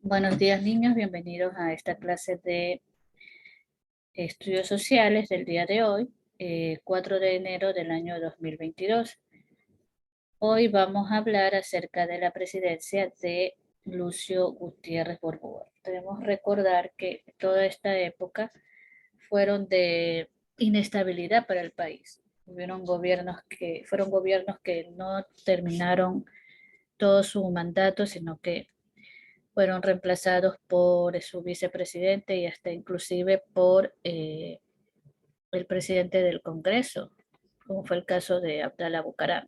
Buenos días, niños. Bienvenidos a esta clase de estudios sociales del día de hoy, 4 de enero del año 2022. Hoy vamos a hablar acerca de la presidencia de Lucio Gutiérrez Borbón. Debemos recordar que toda esta época fueron de inestabilidad para el país. Fueron gobiernos que no terminaron todo su mandato, sino que fueron reemplazados por su vicepresidente y hasta inclusive por el presidente del Congreso, como fue el caso de Abdalá Bucaram.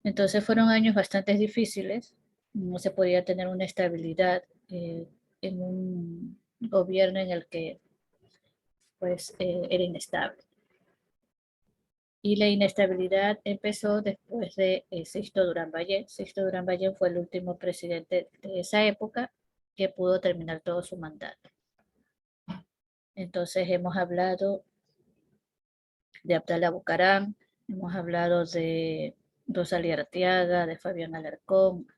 Entonces fueron años bastante difíciles, no se podía tener una estabilidad en un gobierno en el que era inestable. Y la inestabilidad empezó después de Sixto Durán Ballén. Sixto Durán Ballén fue el último presidente de esa época que pudo terminar todo su mandato. Entonces hemos hablado de Abdalá Bucaram, hemos hablado de Rosalía Arteaga, de Fabián Alarcón,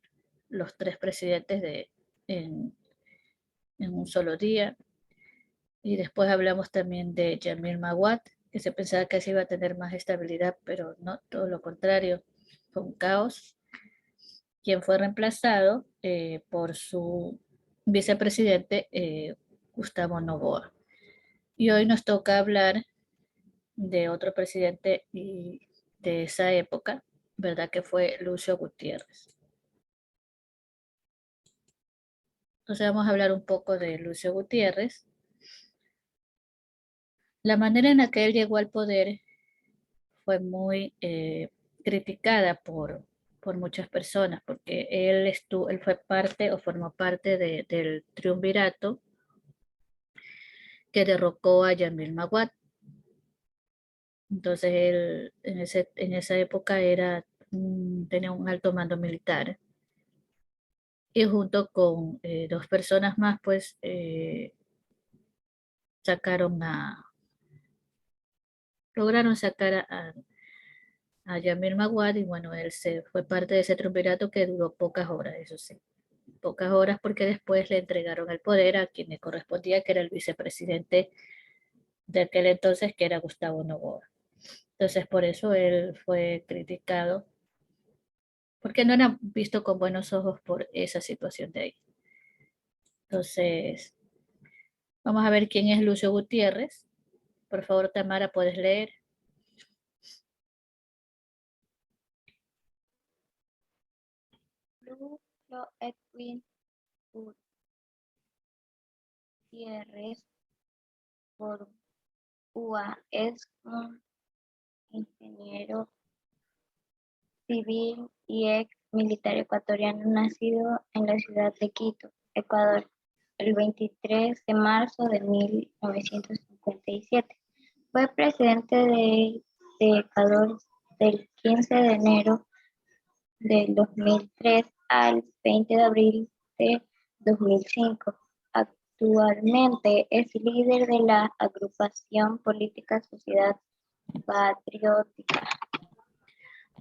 los tres presidentes en un solo día. Y después hablamos también de Yamil Maguad, que se pensaba que así iba a tener más estabilidad, pero no, todo lo contrario, fue un caos, quien fue reemplazado por su vicepresidente Gustavo Noboa. Y hoy nos toca hablar de otro presidente de esa época, ¿verdad? Que fue Lucio Gutiérrez. Entonces vamos a hablar un poco de Lucio Gutiérrez. La manera en la que él llegó al poder fue muy criticada por muchas personas, porque él fue parte o formó parte del triunvirato que derrocó a Yamil Maguad. Entonces él en esa época tenía un alto mando militar y junto con dos personas más, pues sacaron lograron sacar a Yamil Maguad y bueno, él se fue parte de ese triunvirato que duró pocas horas, eso sí, pocas horas porque después le entregaron el poder a quien le correspondía, que era el vicepresidente de aquel entonces, que era Gustavo Noboa. Entonces por eso él fue criticado, porque no era visto con buenos ojos por esa situación de ahí. Entonces, vamos a ver quién es Lucio Gutiérrez. Por favor, Tamara, ¿puedes leer? Lucio Edwin Gutiérrez Borbúa es un ingeniero civil y ex militar ecuatoriano nacido en la ciudad de Quito, Ecuador, el 23 de marzo de 1957. Fue presidente de Ecuador del 15 de enero del 2003 al 20 de abril de 2005. Actualmente es líder de la agrupación política Sociedad Patriótica.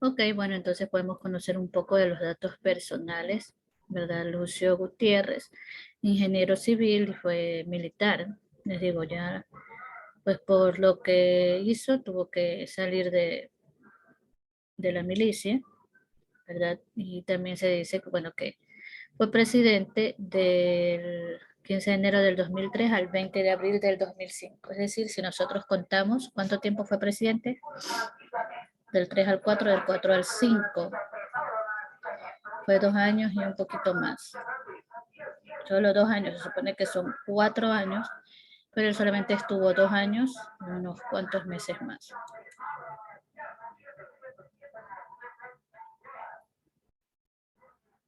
Ok, bueno, entonces podemos conocer un poco de los datos personales, ¿verdad? Lucio Gutiérrez, ingeniero civil y fue militar. Les digo, ya, pues por lo que hizo, tuvo que salir de la milicia, ¿verdad? Y también se dice que, bueno, que fue presidente del 15 de enero del 2003 al 20 de abril del 2005. Es decir, si nosotros contamos cuánto tiempo fue presidente, del 3 al 4, del 4 al 5, fue 2 años y un poquito más. Solo 2 años, se supone que son 4 años, pero él solamente estuvo 2 años y unos cuantos meses más.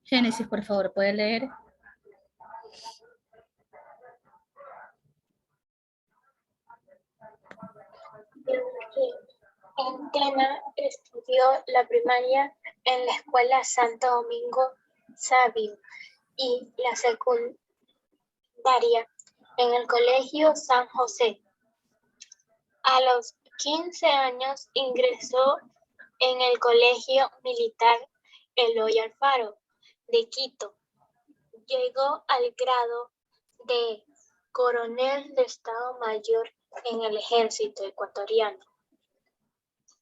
Génesis, por favor, ¿puede leer? En Tena estudió la primaria en la Escuela Santo Domingo Savio y la secundaria en el Colegio San José. A los 15 años ingresó en el Colegio Militar Eloy Alfaro de Quito, llegó al grado de coronel de Estado Mayor en el ejército ecuatoriano.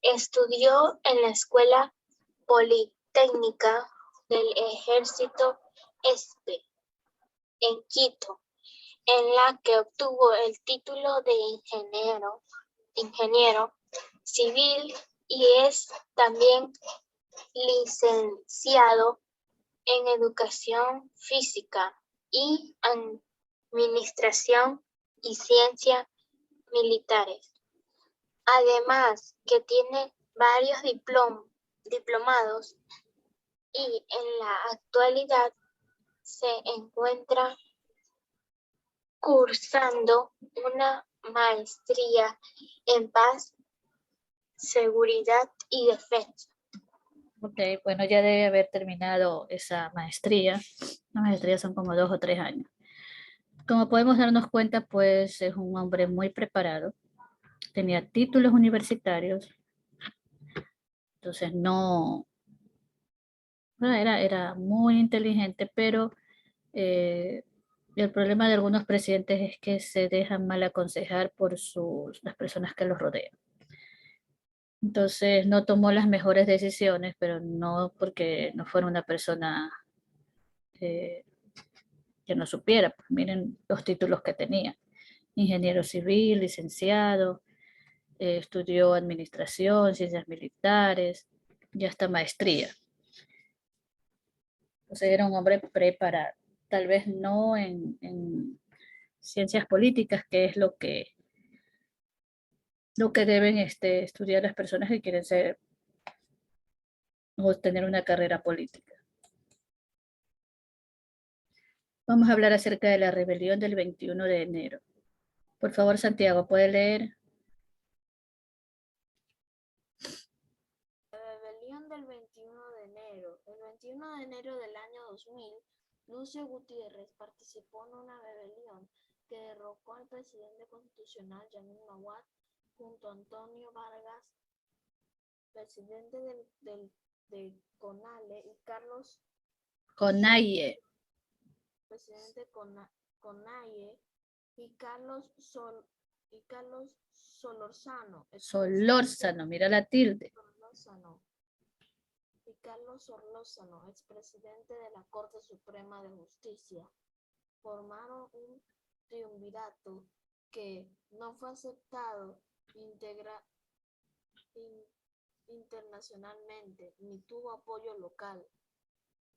Estudió en la Escuela Politécnica del Ejército ESPE en Quito, en la que obtuvo el título de ingeniero civil y es también licenciado en Educación Física y Administración y Ciencias Militares. Además que tiene varios diplomados y en la actualidad se encuentra cursando una maestría en paz, seguridad y defensa. Ok, bueno, ya debe haber terminado esa maestría. Las maestrías son como 2 o 3 años. Como podemos darnos cuenta, pues es un hombre muy preparado. Tenía títulos universitarios. Entonces era muy inteligente, pero el problema de algunos presidentes es que se dejan mal aconsejar por las personas que los rodean. Entonces no tomó las mejores decisiones, pero no porque no fuera una persona eh, que no supiera. Pues miren los títulos que tenía. Ingeniero civil, licenciado, estudió administración, ciencias militares, y hasta maestría. Entonces era un hombre preparado. Tal vez no en ciencias políticas, que es lo que deben estudiar las personas que quieren ser o tener una carrera política. Vamos a hablar acerca de la rebelión del 21 de enero. Por favor, Santiago, ¿puede leer? La rebelión del 21 de enero. El 21 de enero del año 2000, Lucio Gutiérrez participó en una rebelión que derrocó al presidente constitucional Yamin Mawad junto a Antonio Vargas, presidente de CONALE, y Carlos Conaie. presidente CONAIE y Carlos Solórzano, Solórzano, mira la tilde. y Carlos Solórzano, expresidente de la Corte Suprema de Justicia, formaron un triunvirato que no fue aceptado internacionalmente ni tuvo apoyo local.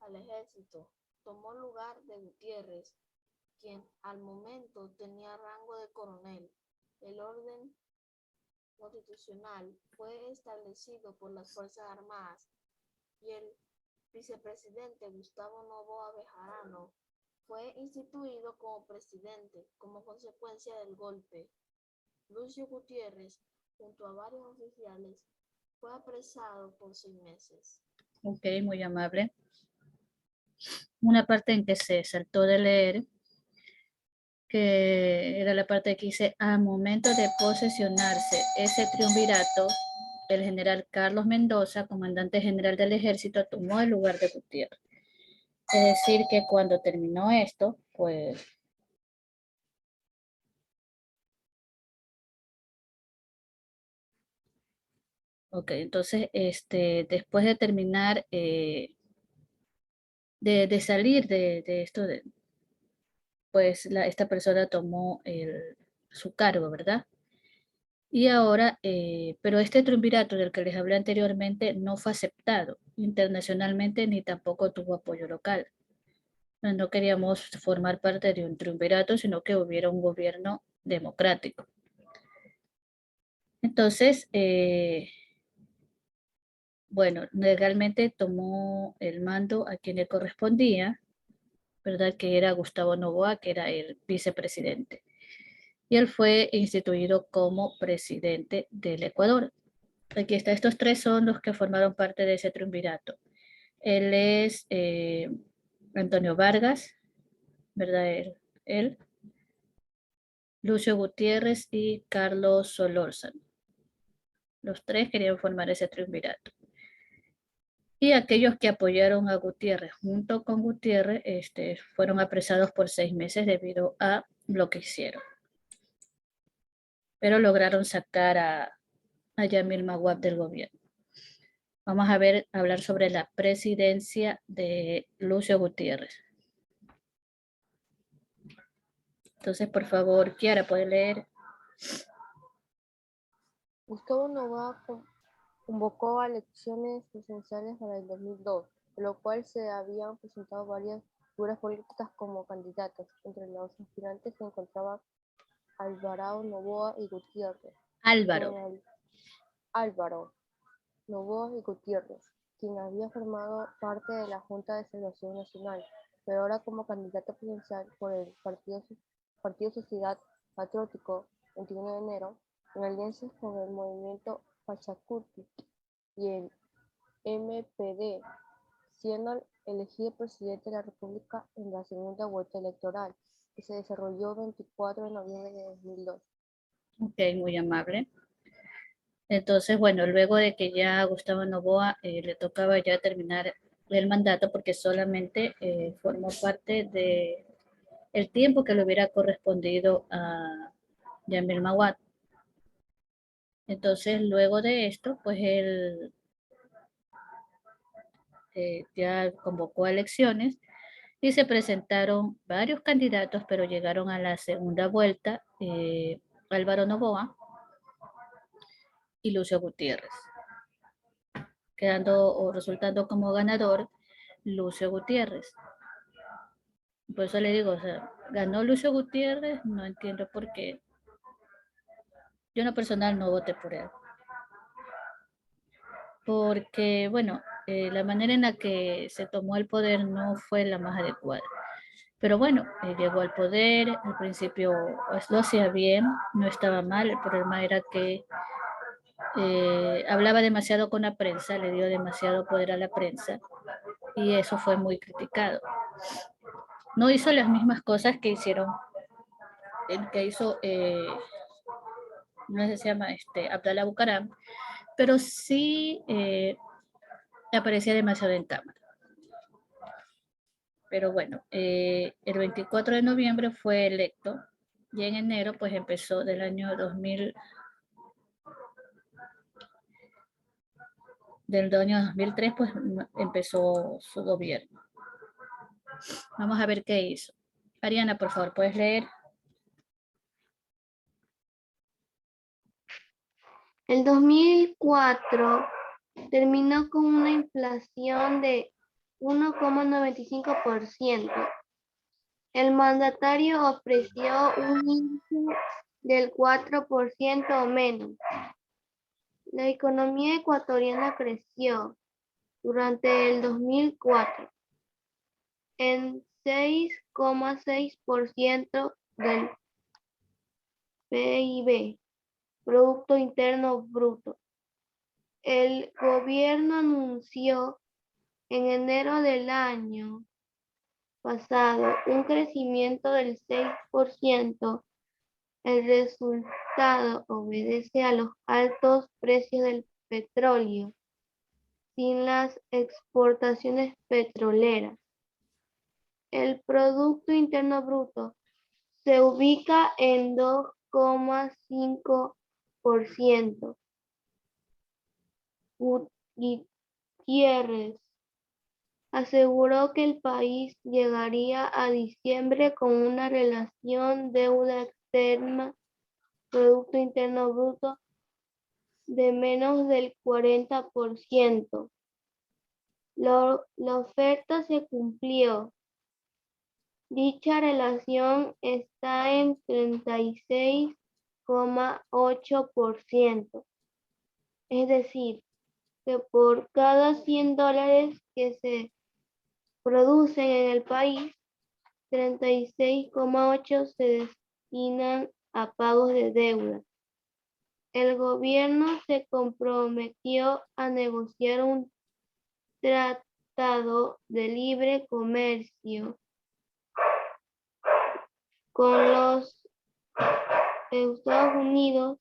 Al ejército tomó lugar de Gutiérrez, quien al momento tenía rango de coronel. El orden constitucional fue establecido por las Fuerzas Armadas y el vicepresidente Gustavo Noboa Bejarano fue instituido como presidente como consecuencia del golpe. Lucio Gutiérrez, junto a varios oficiales, fue apresado por 6 meses. Ok, muy amable. Una parte en que se saltó de leer, que era la parte que dice, a momento de posesionarse ese triunvirato, el general Carlos Mendoza, comandante general del ejército, tomó el lugar de Gutiérrez. Es decir, que cuando terminó esto, pues ok, entonces después de terminar, de salir de esto, pues esta persona tomó su cargo, ¿verdad? Y ahora, pero este triunvirato del que les hablé anteriormente no fue aceptado internacionalmente ni tampoco tuvo apoyo local. No queríamos formar parte de un triunvirato, sino que hubiera un gobierno democrático. Entonces, bueno, legalmente tomó el mando a quien le correspondía, ¿verdad? Que era Gustavo Noboa, que era el vicepresidente. Y él fue instituido como presidente del Ecuador. Aquí está, estos tres son los que formaron parte de ese triunvirato. Él es Antonio Vargas, ¿verdad? Él, Lucio Gutiérrez y Carlos Solórzano. Los tres querían formar ese triunvirato. Y aquellos que apoyaron a Gutiérrez junto con Gutiérrez fueron apresados por 6 meses debido a lo que hicieron. Pero lograron sacar a Yamil Maguad del gobierno. Vamos a hablar sobre la presidencia de Lucio Gutiérrez. Entonces, por favor, Kiara, ¿puede leer? Gustavo Noboa convocó a elecciones presidenciales para el 2002, por lo cual se habían presentado varias figuras políticas como candidatos. Entre los aspirantes se encontraban Álvaro Noboa y Gutiérrez. Álvaro Noboa y Gutiérrez, quien había formado parte de la Junta de Salvación Nacional, pero ahora como candidato presidencial por el Partido Sociedad Patriótico 21 de enero, en alianza con el movimiento Pachacuti y el MPD, siendo elegido presidente de la República en la segunda vuelta electoral, que se desarrolló el 24 de noviembre de 2002. Ok, muy amable. Entonces, bueno, luego de que ya a Gustavo Noboa le tocaba ya terminar el mandato porque solamente formó parte de el tiempo que le hubiera correspondido a Yamil Maguad. Entonces, luego de esto, pues él ya convocó a elecciones y se presentaron varios candidatos, pero llegaron a la segunda vuelta Álvaro Noboa y Lucio Gutiérrez, quedando o resultando como ganador Lucio Gutiérrez. Por eso le digo, o sea, ganó Lucio Gutiérrez, no entiendo por qué. Yo en lo personal no voté por él. Porque, bueno, la manera en la que se tomó el poder no fue la más adecuada. Pero bueno, llegó al poder, al principio pues, lo hacía bien, no estaba mal, el problema era que hablaba demasiado con la prensa, le dio demasiado poder a la prensa y eso fue muy criticado. No hizo las mismas cosas que hicieron, que hizo, no sé si se llama, Abdalá Bucaram, pero sí aparecía demasiado en cámara. Pero bueno, el 24 de noviembre fue electo y en enero pues empezó del año 2000, del año 2003 pues empezó su gobierno. Vamos a ver qué hizo. Ariana, por favor, ¿puedes leer? El 2004 terminó con una inflación de 1,95%. El mandatario ofreció un índice del 4% o menos. La economía ecuatoriana creció durante el 2004 en 6,6% del PIB, Producto Interno Bruto. El gobierno anunció en enero del año pasado un crecimiento del 6%. El resultado obedece a los altos precios del petróleo sin las exportaciones petroleras. El Producto Interno Bruto se ubica en 2,5%. Gutiérrez aseguró que el país llegaría a diciembre con una relación deuda externa Producto Interno Bruto de menos del 40%. La oferta se cumplió. Dicha relación está en 36,8%. Es decir, que por cada $100 que se producen en el país, 36,8 se destinan a pagos de deuda. El gobierno se comprometió a negociar un tratado de libre comercio con los Estados Unidos.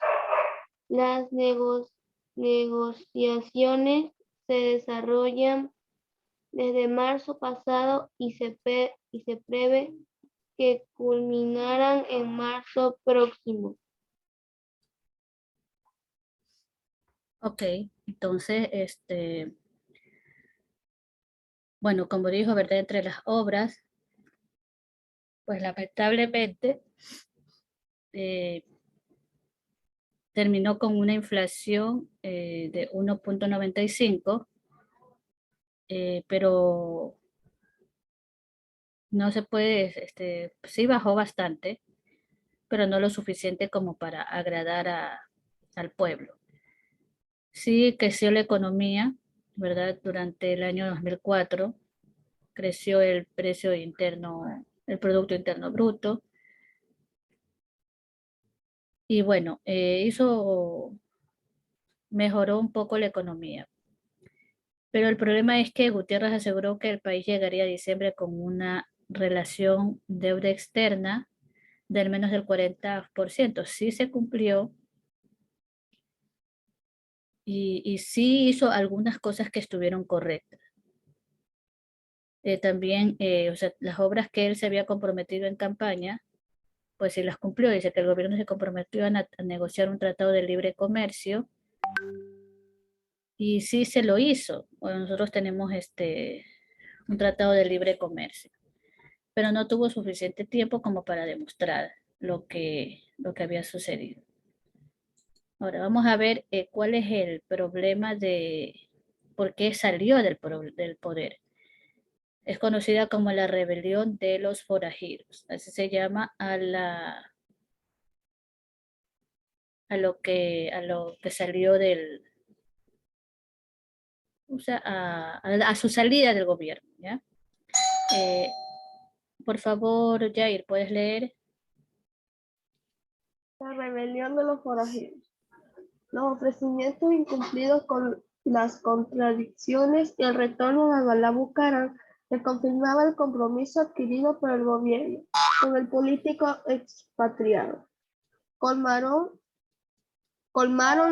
Las negociaciones se desarrollan desde marzo pasado y se prevé que culminarán en marzo próximo. Ok, entonces, bueno, como dijo, ¿verdad? Entre las obras, pues lamentablemente eh, terminó con una inflación de 1.95, pero no se puede, sí bajó bastante, pero no lo suficiente como para agradar al pueblo. Sí creció la economía, ¿verdad? Durante el año 2004 creció el precio interno, el Producto Interno Bruto, y bueno, mejoró un poco la economía. Pero el problema es que Gutiérrez aseguró que el país llegaría a diciembre con una relación deuda externa del menos del 40%. Sí se cumplió y sí hizo algunas cosas que estuvieron correctas. También, o sea, las obras que él se había comprometido en campaña, pues sí las cumplió. Dice que el gobierno se comprometió a negociar un tratado de libre comercio y sí se lo hizo. Bueno, nosotros tenemos un tratado de libre comercio, pero no tuvo suficiente tiempo como para demostrar lo que había sucedido. Ahora vamos a ver cuál es el problema de por qué salió del poder. Es conocida como la rebelión de los forajidos. Así se llama a lo que salió o sea, a su salida del gobierno, ¿ya? Eh, por favor, Jair, ¿puedes leer? La rebelión de los forajidos. Los ofrecimientos incumplidos con las contradicciones y el retorno de Abdalá Bucaram que confirmaba el compromiso adquirido por el gobierno con el político expatriado. Colmaron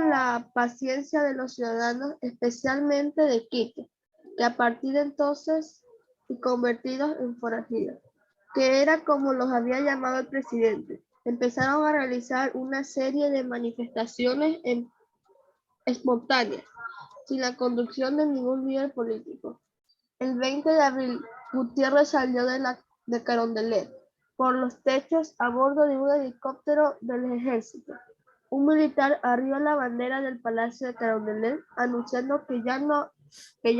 la paciencia de los ciudadanos, especialmente de Quito, que a partir de entonces y convertidos en forajidos, que era como los había llamado el presidente, empezaron a realizar una serie de manifestaciones espontáneas, sin la conducción de ningún líder político. El 20 de abril, Gutiérrez salió de Carondelet por los techos a bordo de un helicóptero del ejército. Un militar arrió la bandera del Palacio de Carondelet anunciando que ya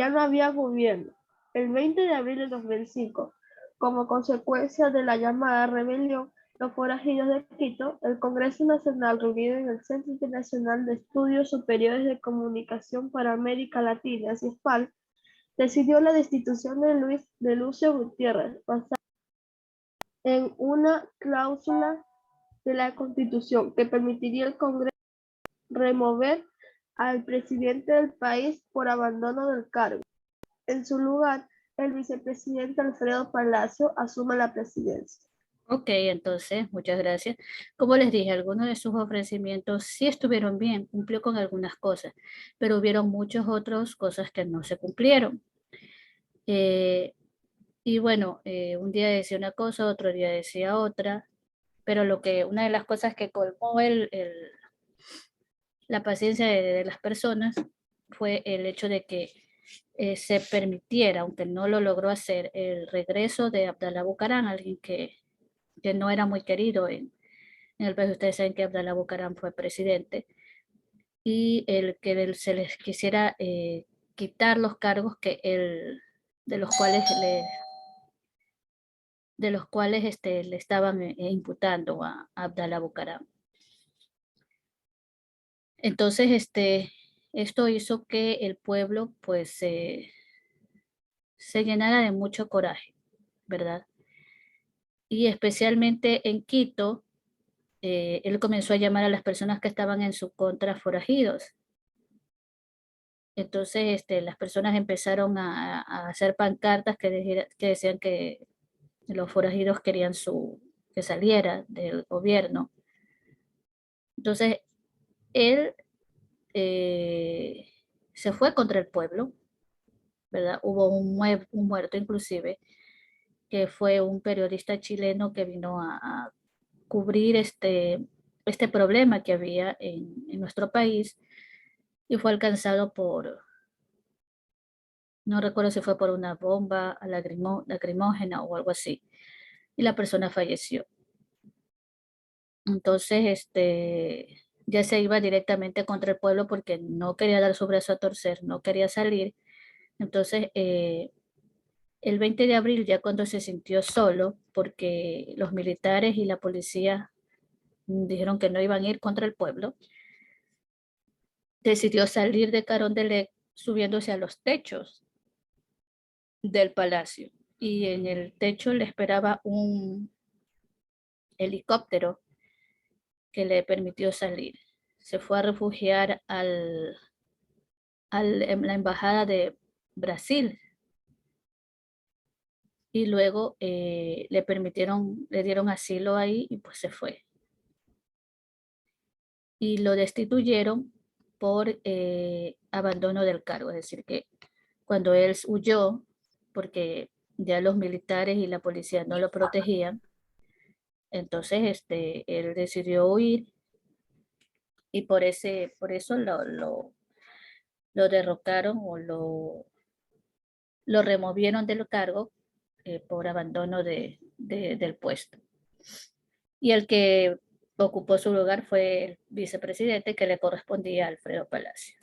no había gobierno. El 20 de abril de 2005, como consecuencia de la llamada rebelión, los forajidos de Quito, el Congreso Nacional reunido en el Centro Internacional de Estudios Superiores de Comunicación para América Latina, CIESPAL, decidió la destitución de Lucio Gutiérrez, basada en una cláusula de la Constitución que permitiría al Congreso remover al presidente del país por abandono del cargo. En su lugar, el vicepresidente Alfredo Palacio asume la presidencia. Ok, entonces, muchas gracias. Como les dije, algunos de sus ofrecimientos sí estuvieron bien, cumplió con algunas cosas, pero hubieron muchas otras cosas que no se cumplieron. Eh, y bueno, un día decía una cosa, otro día decía otra, pero una de las cosas que colmó la paciencia de las personas fue el hecho de que se permitiera, aunque no lo logró hacer, el regreso de Abdalá Bucaram, alguien que no era muy querido en el país. Ustedes saben que Abdalá Bucaram fue presidente, y el que se les quisiera quitar los cargos de los cuales le estaban imputando a Abdalá Bucaram. Entonces, esto hizo que el pueblo pues se llenara de mucho coraje, ¿verdad? Y especialmente en Quito, él comenzó a llamar a las personas que estaban en su contra forajidos. Entonces, las personas empezaron a hacer pancartas que decían que los forajidos querían que saliera del gobierno. Entonces, él se fue contra el pueblo, ¿verdad? Hubo un muerto inclusive, que fue un periodista chileno que vino a cubrir este problema que había en nuestro país y fue alcanzado no recuerdo si fue por una bomba lacrimógena o algo así, y la persona falleció. Entonces, ya se iba directamente contra el pueblo porque no quería dar su brazo a torcer, no quería salir. Entonces, el 20 de abril, ya cuando se sintió solo, porque los militares y la policía dijeron que no iban a ir contra el pueblo, decidió salir de Carondelet subiéndose a los techos del palacio. Y en el techo le esperaba un helicóptero que le permitió salir. Se fue a refugiar en la embajada de Brasil y luego le dieron asilo ahí y pues se fue. Y lo destituyeron por abandono del cargo, es decir, que cuando él huyó, porque ya los militares y la policía no lo protegían, entonces él decidió huir y por eso lo derrocaron o lo removieron del cargo por abandono del puesto. Y el que ocupó su lugar fue el vicepresidente que le correspondía a Alfredo Palacio.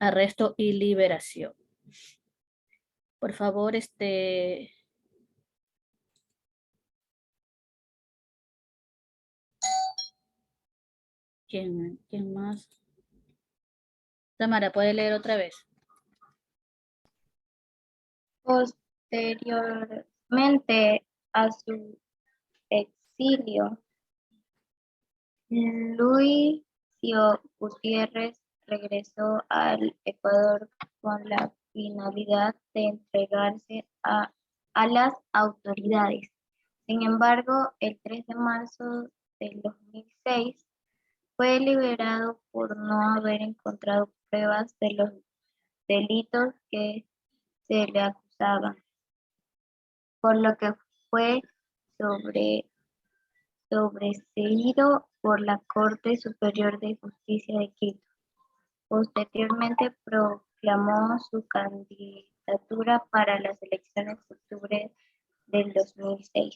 Arresto y liberación. Por favor, ¿quién más? Tamara, ¿puede leer otra vez? Posteriormente a su exilio, Luisio Gutiérrez regresó al Ecuador con la finalidad de entregarse a las autoridades. Sin embargo, el 3 de marzo del 2006 fue liberado por no haber encontrado pruebas de los delitos que se le acusaban, por lo que fue sobreseído por la Corte Superior de Justicia de Quito. Posteriormente proclamó su candidatura para las elecciones de octubre del 2006,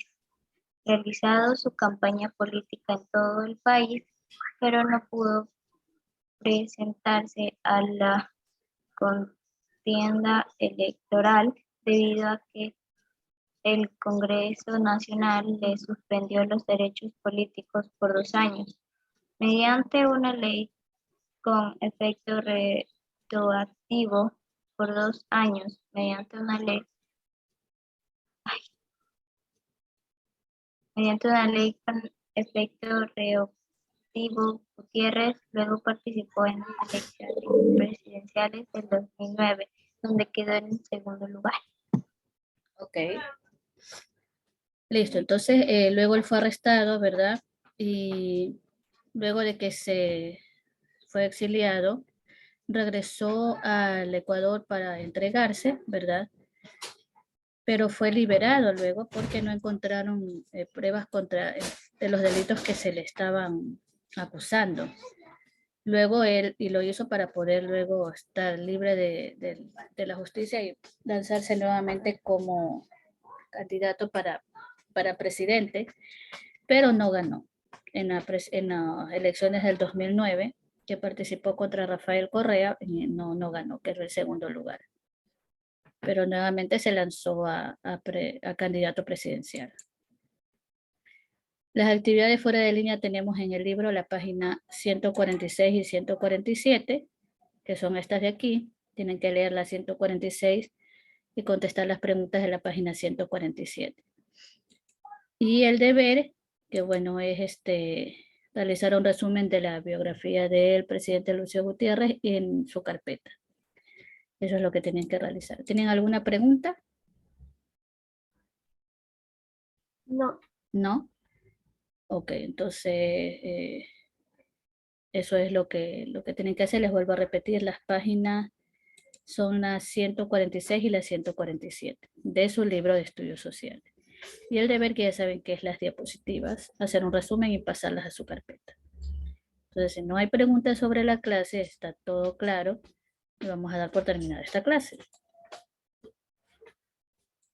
realizando su campaña política en todo el país, pero no pudo presentarse a la contienda electoral debido a que el Congreso Nacional le suspendió los derechos políticos por 2 años, mediante una ley con efecto retroactivo por 2 años, mediante una ley con efecto retroactivo. Gutiérrez luego participó en las elecciones presidenciales del 2009, donde quedó en segundo lugar. Ok. Listo, entonces luego él fue arrestado, ¿verdad? Y luego de que se fue exiliado, regresó al Ecuador para entregarse, ¿verdad? Pero fue liberado luego porque no encontraron pruebas de los delitos que se le estaban acusando. Luego él, y lo hizo para poder luego estar libre de la justicia y lanzarse nuevamente como candidato para presidente, pero no ganó en las elecciones del 2009, que participó contra Rafael Correa, no ganó, quedó en segundo lugar. Pero nuevamente se lanzó a candidato presidencial. Las actividades fuera de línea tenemos en el libro la página 146 y 147, que son estas de aquí. Tienen que leer la 146 y contestar las preguntas de la página 147. Y el deber, que bueno, es realizar un resumen de la biografía del presidente Lucio Gutiérrez en su carpeta. Eso es lo que tienen que realizar. ¿Tienen alguna pregunta? No. ¿No? Ok, entonces Eso es lo que tienen que hacer. Les vuelvo a repetir, las páginas son las 146 y las 147 de su libro de estudios sociales. Y el deber, que ya saben que es las diapositivas, hacer un resumen y pasarlas a su carpeta. Entonces, si no hay preguntas sobre la clase, está todo claro y vamos a dar por terminada esta clase.